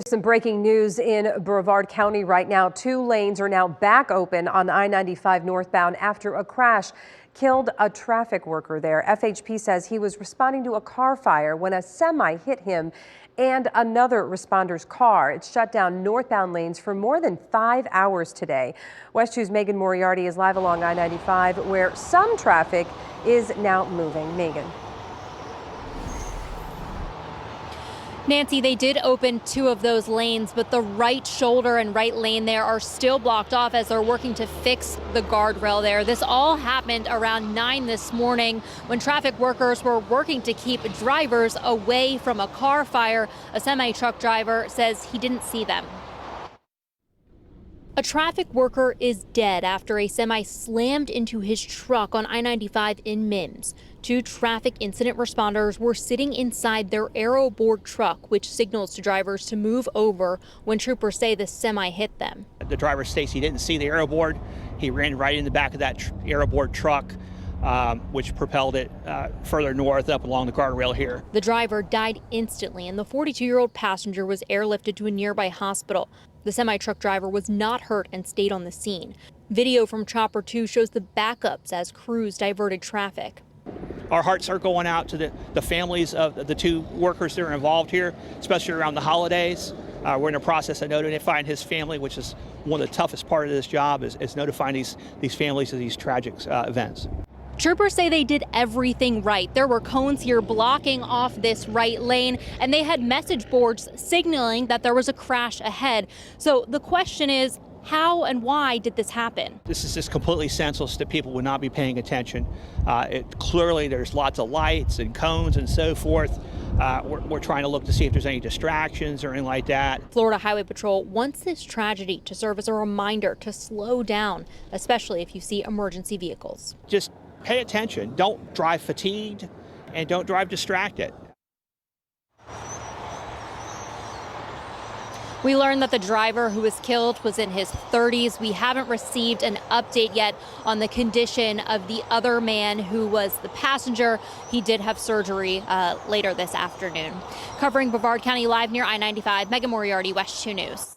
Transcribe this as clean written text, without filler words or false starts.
Some breaking news in Brevard County right now. 2 lanes are now back open on I-95 northbound after a crash killed a traffic worker there. FHP says he was responding to a car fire when a semi hit him and another responder's car. It shut down northbound lanes for more than 5 hours today. West 2's Megan Moriarty is live along I-95 where some traffic is now moving. Megan. Nancy, they did open 2 of those lanes, but the right shoulder and right lane there are still blocked off as they're working to fix the guardrail there. This all happened around 9 this morning when traffic workers were working to keep drivers away from a car fire. A semi-truck driver says he didn't see them. A traffic worker is dead after a semi slammed into his truck on I-95 in Mims. 2 traffic incident responders were sitting inside their aeroboard truck, which signals to drivers to move over when troopers say the semi hit them. The driver states he didn't see the aeroboard. He ran right in the back of that aeroboard truck, which propelled it further north up along the guardrail here. The driver died instantly, and the 42-year-old passenger was airlifted to a nearby hospital. The semi-truck driver was not hurt and stayed on the scene. Video from Chopper 2 shows the backups as crews diverted traffic. Our hearts are going out to the families of the 2 workers that are involved here, especially around the holidays. We're in the process of notifying his family, which is one of the toughest part of this job, is notifying these families of these tragic events. Troopers say they did everything right. There were cones here blocking off this right lane, and they had message boards signaling that there was a crash ahead. So the question is, how and why did this happen? This is just completely senseless that people would not be paying attention. Clearly, there's lots of lights and cones and so forth. We're trying to look to see if there's any distractions or anything like that. Florida Highway Patrol wants this tragedy to serve as a reminder to slow down, especially if you see emergency vehicles. Just pay attention. Don't drive fatigued and don't drive distracted. We learned that the driver who was killed was in his 30s. We haven't received an update yet on the condition of the other man who was the passenger. He did have surgery later this afternoon. Covering Brevard County live near I-95, Megan Moriarty, West 2 News.